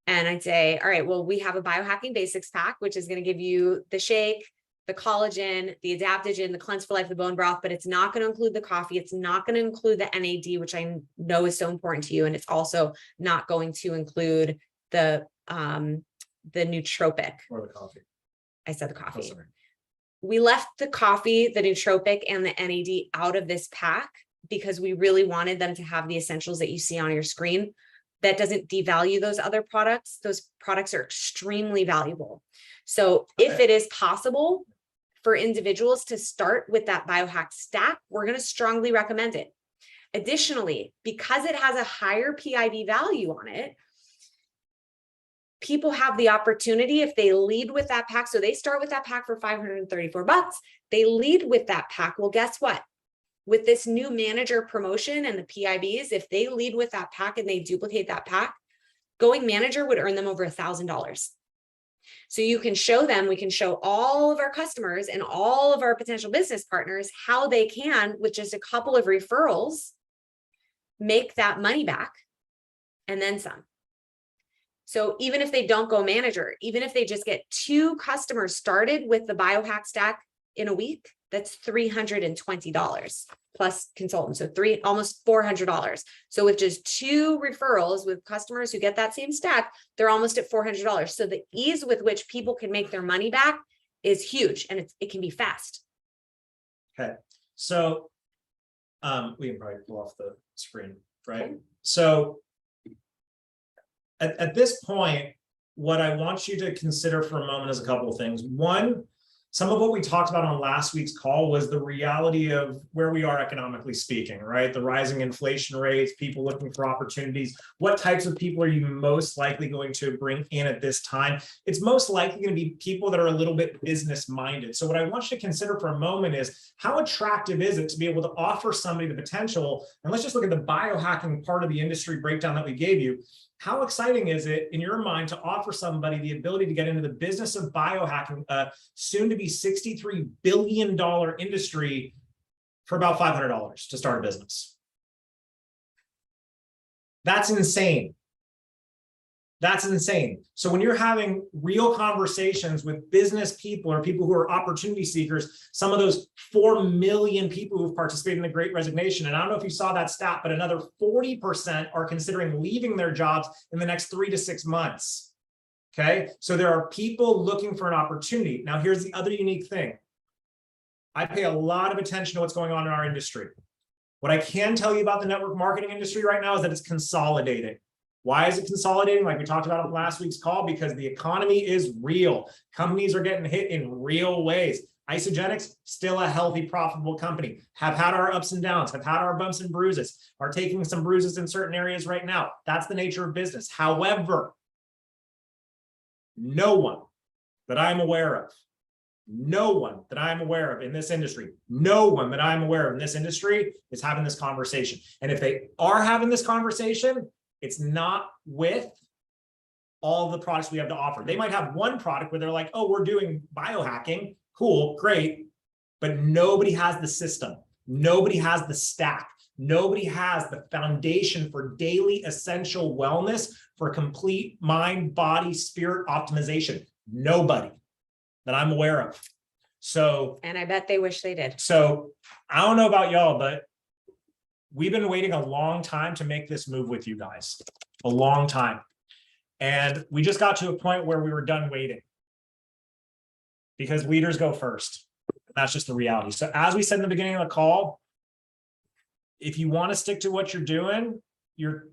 Speaker 2: And I'd say, all right, well, we have a biohacking basics pack, which is going to give you the shake, the collagen, the adaptogen, the cleanse for life, the bone broth, but it's not going to include the coffee. It's not going to include the NAD, which I know is so important to you. And it's also not going to include the nootropic.
Speaker 1: Or the coffee.
Speaker 2: I said the
Speaker 1: Oh,
Speaker 2: coffee.
Speaker 1: sorry.
Speaker 2: We left the coffee, the nootropic, and the NAD out of this pack because we really wanted them to have the essentials that you see on your screen. That doesn't devalue those other products. Those products are extremely valuable. So if it is possible for individuals to start with that biohack stack, we're going to strongly recommend it. Additionally, because it has a higher PID value on it, people have the opportunity, if they lead with that pack, so they start with that pack for $534, they lead with that pack. Well, guess what? With this new manager promotion and the PIBs, if they lead with that pack and they duplicate that pack, Going Manager would earn them over $1,000. So you can show them, we can show all of our customers and all of our potential business partners how they can, with just a couple of referrals, make that money back and then some. So even if they don't go Manager, even if they just get 2 customers started with the biohack stack in a week, that's $320 plus consultants. So almost $400. So with just 2 referrals with customers who get that same stack, they're almost at $400. So the ease with which people can make their money back is huge, and it can be fast.
Speaker 1: Okay, so we can probably pull off the screen, right? Okay. So at this point, what I want you to consider for a moment is a couple of things. One, some of what we talked about on last week's call was the reality of where we are economically speaking, right? The rising inflation rates, people looking for opportunities. What types of people are you most likely going to bring in at this time? It's most likely going to be people that are a little bit business minded. So what I want you to consider for a moment is, how attractive is it to be able to offer somebody the potential? And let's just look at the biohacking part of the industry breakdown that we gave you. How exciting is it in your mind to offer somebody the ability to get into the business of biohacking, soon to be $63 billion industry, for about $500 to start a business? That's insane. That's insane. So when you're having real conversations with business people or people who are opportunity seekers, some of those 4 million people who've participated in the Great Resignation, and I don't know if you saw that stat, but another 40% are considering leaving their jobs in the next 3 to 6 months. Okay, so there are people looking for an opportunity. Now, here's the other unique thing. I pay a lot of attention to what's going on in our industry. What I can tell you about the network marketing industry right now is that it's consolidating. Why is it consolidating? Like we talked about on last week's call, because the economy is real. Companies are getting hit in real ways. Isagenix, still a healthy, profitable company. Have had our ups and downs, have had our bumps and bruises, are taking some bruises in certain areas right now. That's the nature of business. However, no one that I'm aware of, in this industry, no one that I'm aware of in this industry is having this conversation. And if they are having this conversation, it's not with all the products we have to offer. They might have one product where they're like, oh, we're doing biohacking. Cool, great. But nobody has the system. Nobody has the stack. Nobody has the foundation for daily essential wellness, for complete mind, body, spirit optimization. Nobody that I'm aware of. So,
Speaker 2: and I bet they wish they did.
Speaker 1: So I don't know about y'all, but we've been waiting a long time to make this move with you guys, a long time. And we just got to a point where we were done waiting, because leaders go first. That's just the reality. So as we said in the beginning of the call, if you want to stick to what you're doing, you're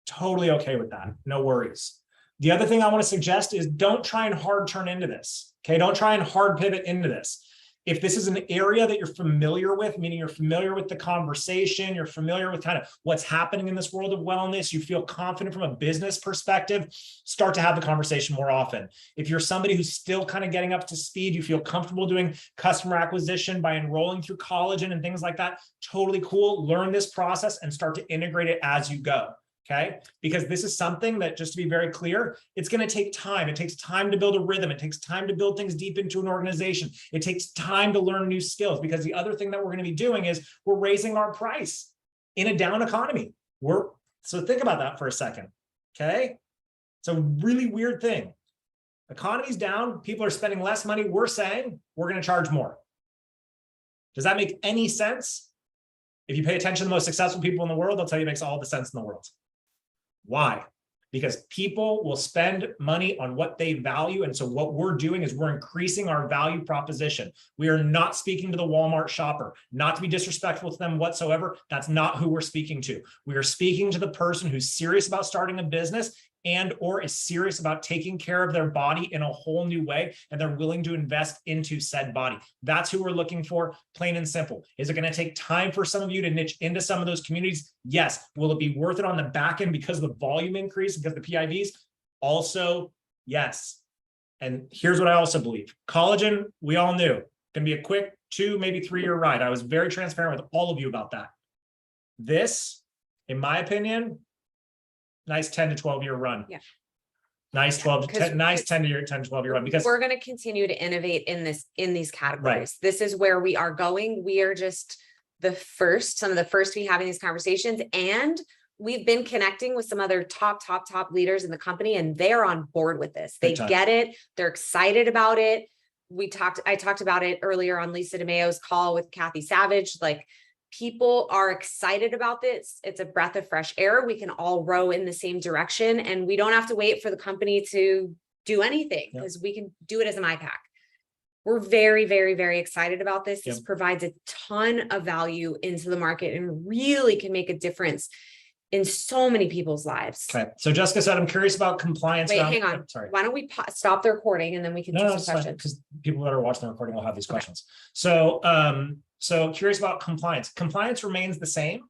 Speaker 1: totally okay with that. No worries. The other thing I want to suggest is, don't try and hard turn into this. Okay. Don't try and hard pivot into this. If this is an area that you're familiar with, meaning you're familiar with the conversation, you're familiar with kind of what's happening in this world of wellness, you feel confident from a business perspective, start to have the conversation more often. If you're somebody who's still kind of getting up to speed, you feel comfortable doing customer acquisition by enrolling through collagen and things like that, totally cool. Learn this process and start to integrate it as you go. Okay, because this is something that, just to be very clear, it's going to take time. It takes time to build a rhythm. It takes time to build things deep into an organization. It takes time to learn new skills, because the other thing that we're going to be doing is we're raising our price in a down economy. So think about that for a second. Okay, it's a really weird thing. Economy's down. People are spending less money. We're saying we're going to charge more. Does that make any sense? If you pay attention to the most successful people in the world, they'll tell you it makes all the sense in the world. Why? Because people will spend money on what they value. And so what we're doing is we're increasing our value proposition. We are not speaking to the Walmart shopper, not to be disrespectful to them whatsoever. That's not who we're speaking to. We are speaking to the person who's serious about starting a business and or is serious about taking care of their body in a whole new way, and they're willing to invest into said body. That's who we're looking for, plain and simple. Is it going to take time for some of you to niche into some of those communities? Yes. Will it be worth it on the back end because of the volume increase, because of the PIVs? Also, yes. And here's what I also believe. Collagen, we all knew, going to be a quick 2, maybe 3-year ride. I was very transparent with all of you about that. This, in my opinion, nice 10 to 12-year run.
Speaker 2: Yeah.
Speaker 1: Nice 12 to 10, nice 10 to 12-year run, because
Speaker 2: we're going to continue to innovate in these categories. Right. This is where we are going. We are just some of the first we having these conversations, and we've been connecting with some other top leaders in the company, and they're on board with this. They get it. They're excited about it. I talked about it earlier on Lisa DeMayo's call with Kathy Savage. Like, people are excited about this. It's a breath of fresh air. We can all row in the same direction, and we don't have to wait for the company to do anything, because we can do it as an IPAC. We're very, very, very excited about this. This provides a ton of value into the market and really can make a difference in so many people's lives.
Speaker 1: Okay. So Jessica said, I'm curious about compliance.
Speaker 2: Wait, hang on. Sorry. Why don't we stop the recording and then we can do some questions?
Speaker 1: Because people that are watching the recording will have these questions. So curious about compliance. Compliance remains the same.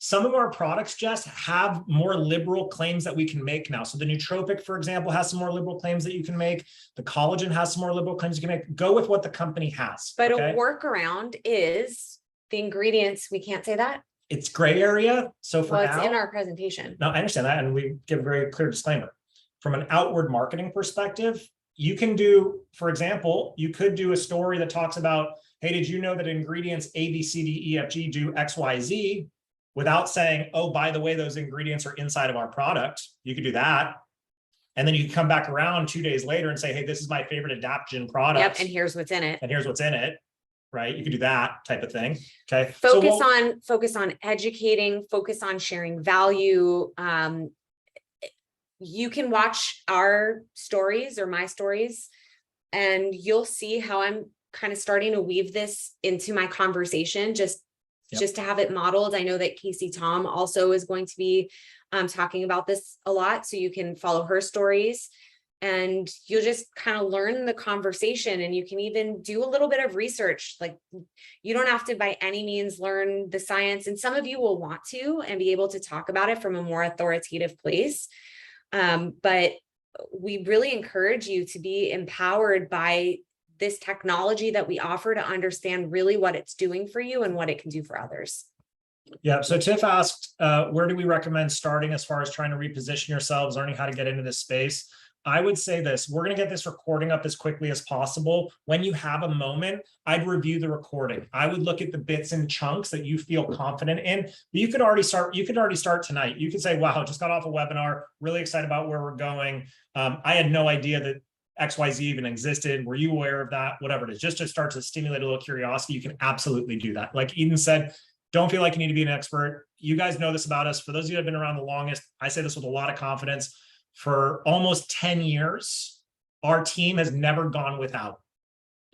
Speaker 1: Some of our products just have more liberal claims that we can make now. So the nootropic, for example, has some more liberal claims that you can make. The collagen has some more liberal claims you can make. Go with what the company has.
Speaker 2: But a workaround is the ingredients. We can't say that.
Speaker 1: It's gray area. So for now,
Speaker 2: it's in our presentation.
Speaker 1: No, I understand that. And we give a very clear disclaimer. From an outward marketing perspective, you can do, for example, you could do a story that talks about, hey, did you know that ingredients A, B, C, D, E, F, G do X, Y, Z, without saying, oh, by the way, those ingredients are inside of our product. You could do that. And then you can come back around 2 days later and say, hey, this is my favorite adaptogen product.
Speaker 2: Yep. And here's what's in it.
Speaker 1: And here's what's in it. Right. You could do that type of thing. Okay.
Speaker 2: Focus on educating, focus on sharing value. You can watch our stories or my stories, and you'll see how I'm kind of starting to weave this into my conversation, just to have it modeled. I know that Casey Tom also is going to be talking about this a lot, so you can follow her stories. And you'll just kind of learn the conversation, and you can even do a little bit of research. Like, you don't have to by any means learn the science, and some of you will want to and be able to talk about it from a more authoritative place. But we really encourage you to be empowered by this technology that we offer to understand really what it's doing for you and what it can do for others.
Speaker 1: Yeah. So Tiff asked, where do we recommend starting as far as trying to reposition yourselves, learning how to get into this space? I would say this, we're going to get this recording up as quickly as possible. When you have a moment, I'd review the recording. I would look at the bits and chunks that you feel confident in. But you could already start tonight. You could say, wow, just got off a webinar, really excited about where we're going. I had no idea that XYZ even existed. Were you aware of that? Whatever it is, just to start to stimulate a little curiosity, you can absolutely do that. Like Eden said, don't feel like you need to be an expert. You guys know this about us. For those of you that have been around the longest, I say this with a lot of confidence. For almost 10 years, our team has never gone without.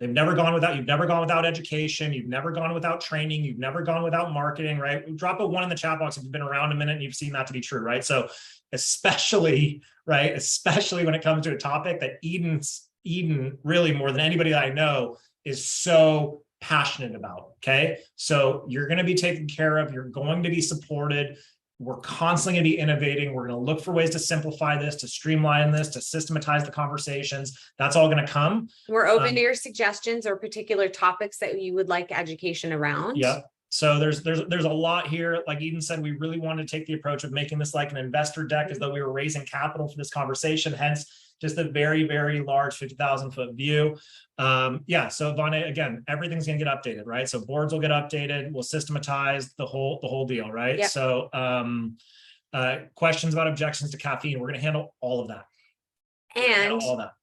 Speaker 1: They've never gone without. You've never gone without education. You've never gone without training. You've never gone without marketing, right? Drop a 1 in the chat box if you've been around a minute and you've seen that to be true, right? So especially when it comes to a topic that Eden really, more than anybody that I know, is so passionate about, okay? So you're going to be taken care of. You're going to be supported. We're constantly going to be innovating. We're going to look for ways to simplify this, to streamline this, to systematize the conversations. That's all going to come.
Speaker 2: We're open to your suggestions or particular topics that you would like education around.
Speaker 1: Yeah. So there's a lot here. Like Eden said, we really wanted to take the approach of making this like an investor deck, as though we were raising capital for this conversation, hence just a very, very large 50,000 foot view. Yeah, so Vane, again, everything's gonna get updated, right? So boards will get updated, we'll systematize the whole deal, right?
Speaker 2: Yep.
Speaker 1: So questions about objections to caffeine, we're gonna handle all of that.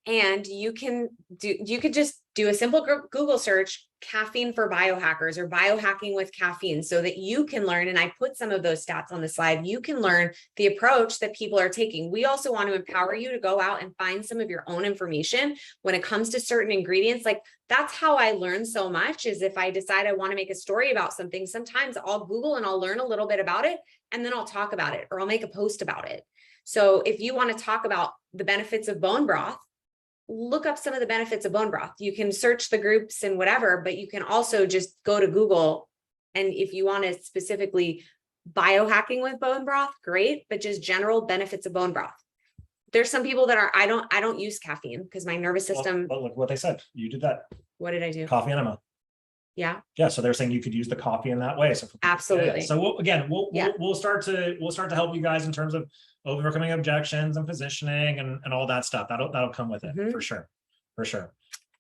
Speaker 2: And you could just do a simple Google search, caffeine for biohackers or biohacking with caffeine, so that you can learn. And I put some of those stats on the slide. You can learn the approach that people are taking. We also want to empower you to go out and find some of your own information when it comes to certain ingredients. Like, that's how I learn so much, is if I decide I want to make a story about something, sometimes I'll Google and I'll learn a little bit about it, and then I'll talk about it, or I'll make a post about it. So if you want to talk about the benefits of bone broth, look up some of the benefits of bone broth. You can search the groups and whatever, but you can also just go to Google. And if you want to specifically biohacking with bone broth, great, but just general benefits of bone broth. There's some people that are, I don't use caffeine because my nervous system.
Speaker 1: But look what they said. You did that.
Speaker 2: What did I do?
Speaker 1: Coffee enema.
Speaker 2: Yeah.
Speaker 1: Yeah. So they're saying you could use the coffee in that way. So
Speaker 2: Absolutely.
Speaker 1: Yeah. So we'll start to help you guys in terms of overcoming objections and positioning and all that stuff. That'll come with it for sure. For sure.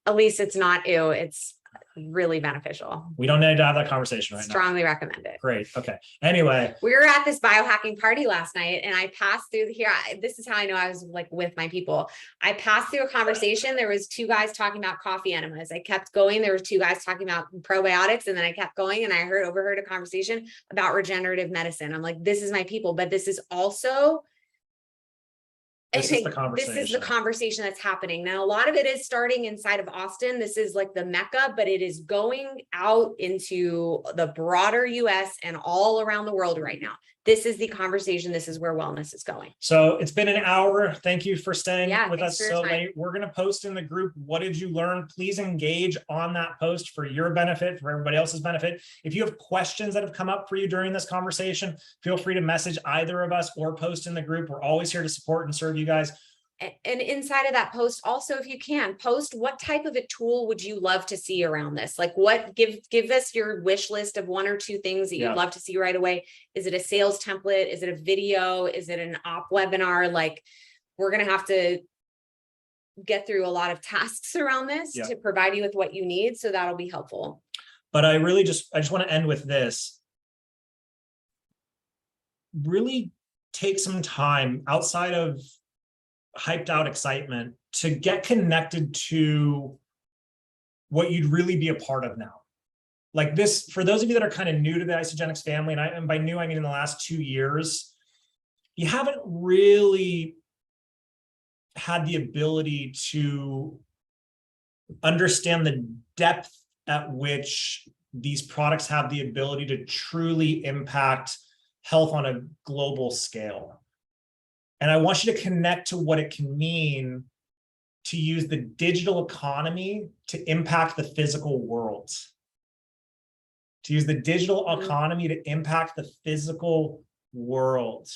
Speaker 2: At least it's not ew. It's really beneficial.
Speaker 1: We don't need to have that conversation right now.
Speaker 2: Strongly recommend it.
Speaker 1: Great. Okay. Anyway,
Speaker 2: we were at this biohacking party last night, and I passed through here. This is how I know I was like with my people. I passed through a conversation. There was two guys talking about coffee enemas. I kept going. There were two guys talking about probiotics, and then I kept going, and I overheard a conversation about regenerative medicine. I'm like, this is my people, but this is also
Speaker 1: This is the conversation
Speaker 2: that's happening now. A lot of it is starting inside of Austin. This is like the Mecca, but it is going out into the broader US and all around the world right now. This is the conversation. This is where wellness is going.
Speaker 1: So it's been an hour. Thank you for staying with us
Speaker 2: for
Speaker 1: so late. We're going to post in the group, what did you learn? Please engage on that post for your benefit, for everybody else's benefit. If you have questions that have come up for you during this conversation, feel free to message either of us or post in the group. We're always here to support and serve you guys.
Speaker 2: And inside of that post, also, if you can post, what type of a tool would you love to see around this? Like, what, give us your wish list of 1 or 2 things that you'd love to see right away. Is it a sales template? Is it a video? Is it an op webinar? Like, we're going to have to get through a lot of tasks around this to provide you with what you need. So that'll be helpful.
Speaker 1: But I just want to end with this. Really take some time outside of hyped out excitement to get connected to what you'd really be a part of now. Like this, for those of you that are kind of new to the Isagenix family, and by new, I mean in the last 2 years, you haven't really had the ability to understand the depth at which these products have the ability to truly impact health on a global scale. And I want you to connect to what it can mean to use the digital economy to impact the physical world. To use the digital economy to impact the physical world.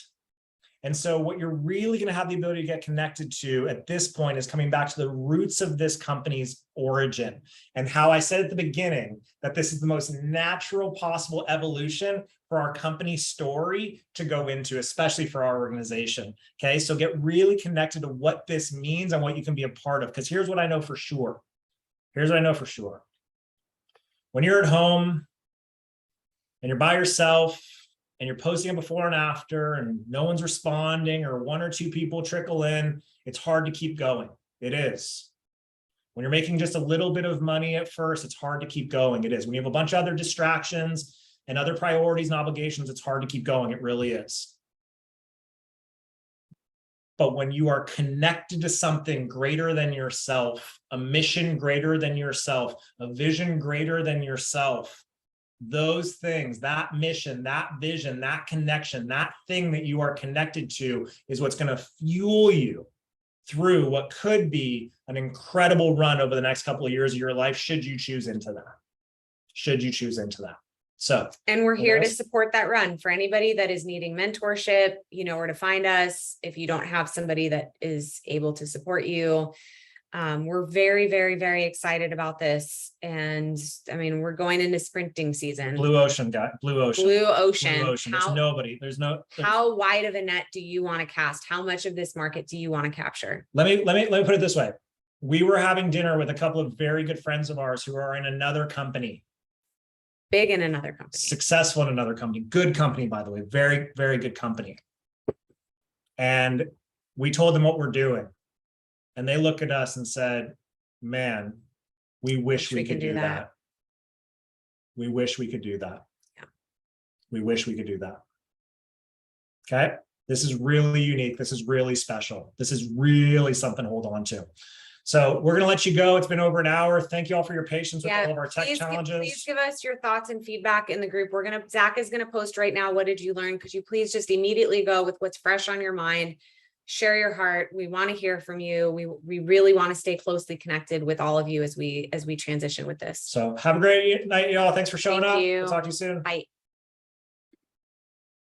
Speaker 1: And so what you're really going to have the ability to get connected to at this point is coming back to the roots of this company's origin, and how I said at the beginning that this is the most natural possible evolution for our company story to go into, especially for our organization. Okay, so get really connected to what this means and what you can be a part of, because here's what I know for sure. Here's what I know for sure. When you're at home and you're by yourself, and you're posting a before and after, and no one's responding, or 1 or 2 people trickle in, it's hard to keep going. It is. When you're making just a little bit of money at first, it's hard to keep going. It is. When you have a bunch of other distractions and other priorities and obligations, it's hard to keep going. It really is. But when you are connected to something greater than yourself, a mission greater than yourself, a vision greater than yourself, those things, that mission, that vision, that connection, that thing that you are connected to is what's going to fuel you through what could be an incredible run over the next couple of years of your life, should you choose into that. Should you choose into that. So,
Speaker 2: and we're here to support that run. For anybody that is needing mentorship, you know where to find us. If you don't have somebody that is able to support you, We're very, very, very excited about this. And I mean, we're going into sprinting season.
Speaker 1: Blue ocean guy, blue ocean.
Speaker 2: Blue ocean.
Speaker 1: Blue ocean. There's nobody. There's no.
Speaker 2: How wide of a net do you want to cast? How much of this market do you want to capture?
Speaker 1: Let me put it this way. We were having dinner with a couple of very good friends of ours who are in another company.
Speaker 2: Big in another company.
Speaker 1: Successful in another company. Good company, by the way. Very, very good company. And we told them what we're doing. And they looked at us and said, man, we wish we could do that. We wish we could do that.
Speaker 2: Yeah.
Speaker 1: We wish we could do that. Okay. This is really unique. This is really special. This is really something to hold on to. So we're going to let you go. It's been over an hour. Thank you all for your patience with all of our tech challenges.
Speaker 2: Please give us your thoughts and feedback in the group. Zach is going to post right now. What did you learn? Could you please just immediately go with what's fresh on your mind? Share your heart. We want to hear from you. We really want to stay closely connected with all of you as we transition with this.
Speaker 1: So have a great night, y'all. Thanks for showing up.
Speaker 2: Thank you.
Speaker 1: We'll talk to you soon.
Speaker 2: Bye.